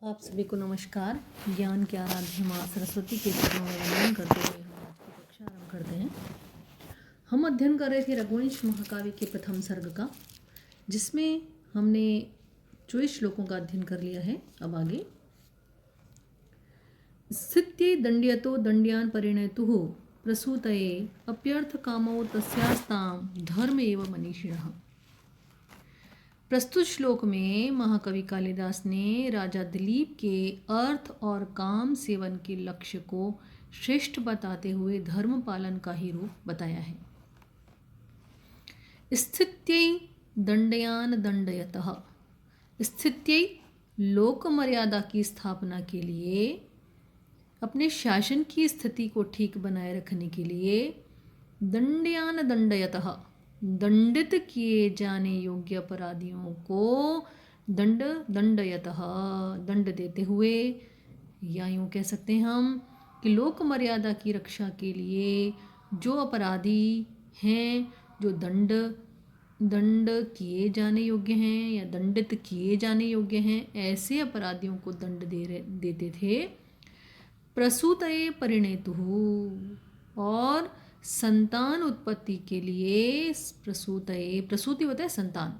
आप सभी को नमस्कार। ज्ञान के आराध्य माँ सरस्वती के चरणों में वंदन करते हुए हम आज की कक्षा आरंभ करते हैं। हम अध्ययन कर रहे थे रघुवंश महाकाव्य के प्रथम सर्ग का, जिसमें हमने 24 श्लोकों का अध्ययन कर लिया है। अब आगे स्थित्यै दंड्यतो दंड्यान परिणेतुः प्रसूतये अप्यर्थ कामो तस्यास्तां धर्म एव मनीषिणः। प्रस्तुत श्लोक में महाकवि कालिदास ने राजा दिलीप के अर्थ और काम सेवन के लक्ष्य को श्रेष्ठ बताते हुए धर्म पालन का ही रूप बताया है। स्थित्यै दंडयान दंडयतः, स्थित्यै लोक मर्यादा की स्थापना के लिए, अपने शासन की स्थिति को ठीक बनाए रखने के लिए, दंडयान दंडयतः दंडित किए जाने योग्य अपराधियों को दंडयतः दंड देते हुए, या यूँ कह सकते हैं हम कि लोक मर्यादा की रक्षा के लिए जो अपराधी हैं, जो दंड किए जाने योग्य हैं या दंडित किए जाने योग्य हैं, ऐसे अपराधियों को दंड देते थे। प्रसूतये परिणेतुः, और संतान उत्पत्ति के लिए, प्रसूतये, प्रसूति होता है संतान,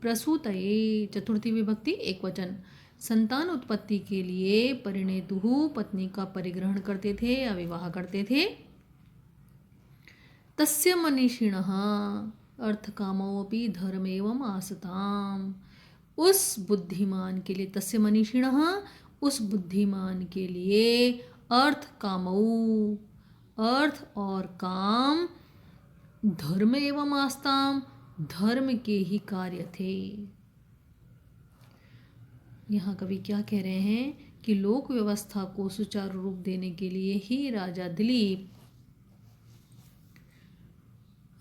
प्रसूतये चतुर्थी विभक्ति एक वचन, संतान उत्पत्ति के लिए परिणेतुः पत्नी का परिग्रहण करते थे या विवाह करते थे। तस्य मनीषिणः अर्थकामोऽपि धर्मेवम् आसताम्, उस बुद्धिमान के लिए, तस्य मनीषिणः उस बुद्धिमान के लिए, अर्थ कामौ अर्थ और काम, धर्म एवं आस्ताम धर्म के ही कार्य थे। यहाँ कवि क्या कह रहे हैं कि लोक व्यवस्था को सुचारू रूप देने के लिए ही राजा दिलीप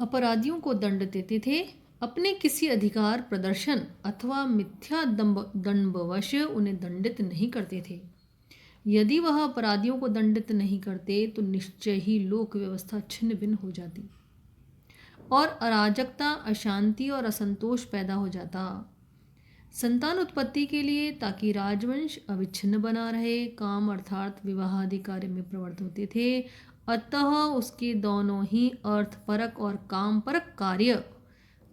अपराधियों को दंड देते थे। अपने किसी अधिकार प्रदर्शन अथवा मिथ्या दंडवश उन्हें दंडित नहीं करते थे। यदि वह अपराधियों को दंडित नहीं करते तो निश्चय ही लोक व्यवस्था छिन्न भिन्न हो जाती और अराजकता, अशांति और असंतोष पैदा हो जाता। संतान उत्पत्ति के लिए, ताकि राजवंश अविच्छिन्न बना रहे, काम अर्थात विवाह आदि कार्य में प्रवृत्त होते थे। अतः उसके दोनों ही अर्थपरक और कामपरक कार्य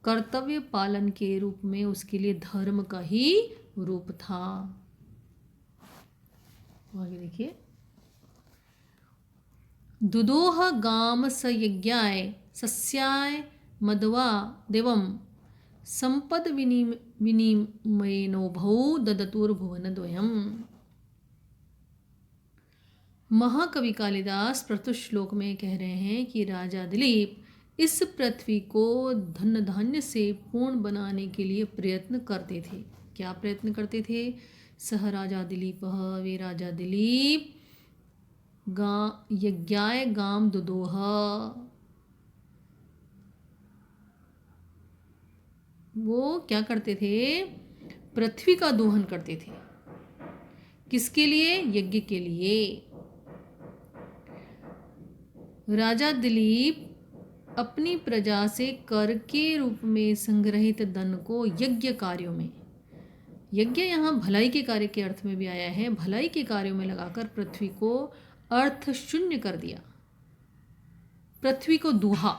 कर्तव्य पालन के रूप में उसके लिए धर्म का ही रूप था। आगे देखिए, दुदोह गाम स यज्ञाय सस्याय मदवा देवम संपद विनिमयेनोभौ ददतुर्भुवनद्वयम्। महाकवि कालिदास प्रस्तुत श्लोक में कह रहे हैं कि राजा दिलीप इस पृथ्वी को धन धान्य से पूर्ण बनाने के लिए प्रयत्न करते थे। क्या प्रयत्न करते थे? सह राजा दिलीप, वे राजा दिलीप यज्ञाय गाम दुदोह, वो क्या करते थे? पृथ्वी का दोहन करते थे। किसके लिए? यज्ञ के लिए। राजा दिलीप अपनी प्रजा से कर के रूप में संग्रहित धन को यज्ञ कार्यों में, यज्ञ यहाँ भलाई के कार्य के अर्थ में भी आया है, भलाई के कार्यों में लगाकर पृथ्वी को अर्थ शून्य कर दिया, पृथ्वी को दूहा।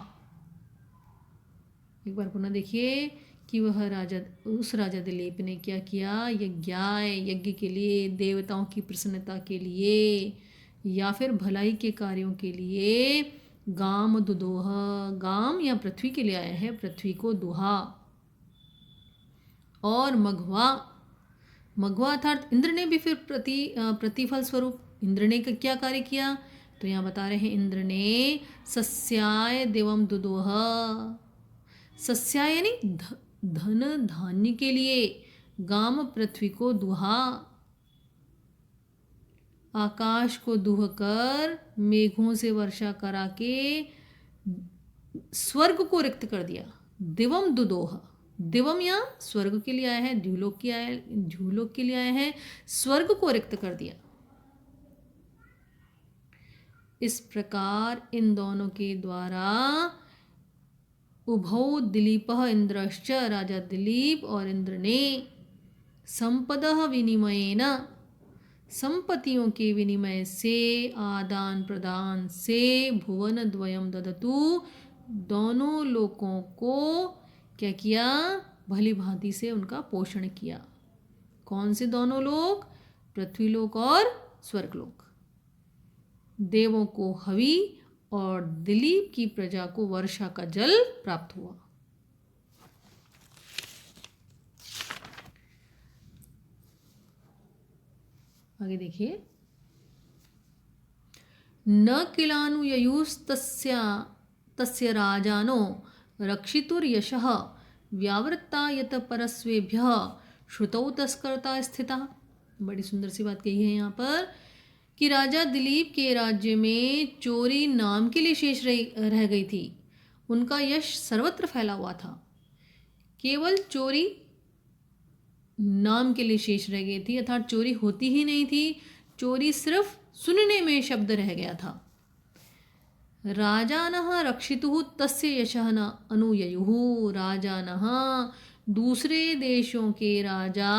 एक बार पुनः देखिए कि वह राजा, उस राजा दिलीप ने क्या किया? यज्ञ के लिए, देवताओं की प्रसन्नता के लिए या फिर भलाई के कार्यों के लिए गाम दुदोह, गाम या पृथ्वी के लिए आया है, पृथ्वी को दुहा। और मघवा, मघवा अर्थात इंद्र ने भी फिर प्रतिफल स्वरूप इंद्र ने क्या कार्य किया? तो यहाँ बता रहे हैं, इंद्र ने सस्याय देवम दुदोह, सस्याय यानी धन धान्य के लिए, गाम पृथ्वी को दुहा, आकाश को दुह कर मेघों से वर्षा करा के स्वर्ग को रिक्त कर दिया। दिवम दुदोह, दिवम यहाँ स्वर्ग के लिए आया है, द्युलोक के लिए आया है, स्वर्ग को रिक्त कर दिया। इस प्रकार इन दोनों के द्वारा उभौ दिलीपः इंद्रश्च, राजा दिलीप और इंद्र ने संपदः विनिमयेन संपत्तियों के विनिमय से, आदान प्रदान से भुवन द्वयम ददतु, दोनों लोगों को क्या किया, भली भांति से उनका पोषण किया। कौन से दोनों लोग, पृथ्वीलोक और स्वर्गलोक। देवों को हवि और दिलीप की प्रजा को वर्षा का जल प्राप्त हुआ। आगे देखिए, न किलानु ययुस्तस्या तस्य राजानो रक्षितुर्यशः व्यावृत्ता यत परस्वेभ्यः श्रुतौ तस्करता स्थिता। बड़ी सुंदर सी बात कही है यहाँ पर कि राजा दिलीप के राज्य में चोरी नाम के लिए शेष रह गई थी। उनका यश सर्वत्र फैला हुआ था। केवल चोरी नाम के लिए शेष रह गई थी, अर्थात चोरी होती ही नहीं थी, चोरी सिर्फ सुनने में शब्द रह गया था। राजानः रक्षितुः तस्य यशः न अनुययुः। राजानः दूसरे देशों के राजा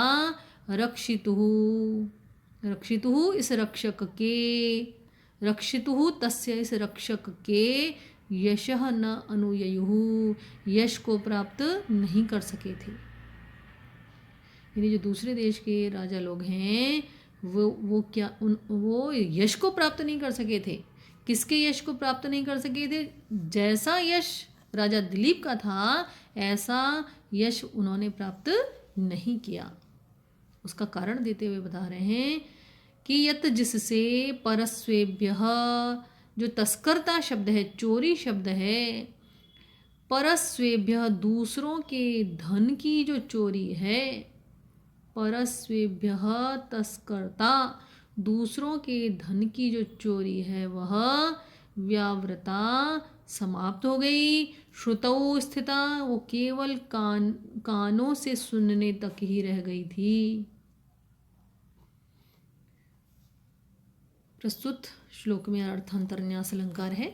रक्षितुः, रक्षितुः इस रक्षक के, रक्षितुः तस्य इस रक्षक के यशः न अनुययुः, यश को प्राप्त नहीं कर सके थे। यानी जो दूसरे देश के राजा लोग हैं वो क्या वो यश को प्राप्त नहीं कर सके थे। किसके यश को प्राप्त नहीं कर सके थे, जैसा यश राजा दिलीप का था ऐसा यश उन्होंने प्राप्त नहीं किया। उसका कारण देते हुए बता रहे हैं कि यत जिससे परस्वेभ्यः, जो तस्करता शब्द है, चोरी शब्द है, परस्वेभ्यः दूसरों के धन की जो चोरी है, परस्वेभ्यः तस्करता दूसरों के धन की जो चोरी है वह व्यावृता समाप्त हो गई। श्रुतौ स्थिता, वो केवल कानों से सुनने तक ही रह गई थी। प्रस्तुत श्लोक में अर्थांतरन्यास अलंकार है।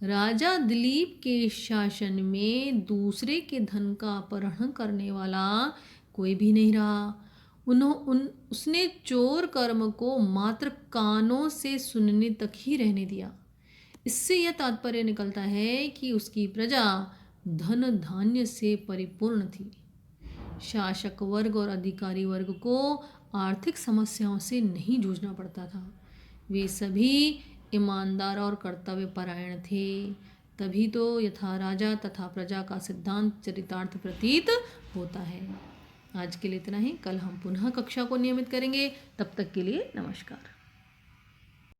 राजा दिलीप के शासन में दूसरे के धन का अपहरण करने वाला कोई भी नहीं रहा। उसने चोर कर्म को मात्र कानों से सुनने तक ही रहने दिया। इससे यह तात्पर्य निकलता है कि उसकी प्रजा धन धान्य से परिपूर्ण थी। शासक वर्ग और अधिकारी वर्ग को आर्थिक समस्याओं से नहीं जूझना पड़ता था। वे सभी ईमानदार और कर्तव्य परायण थे। तभी तो यथा राजा तथा प्रजा का सिद्धांत चरितार्थ प्रतीत होता है। आज के लिए इतना ही। कल हम पुनः कक्षा को नियमित करेंगे। तब तक के लिए नमस्कार।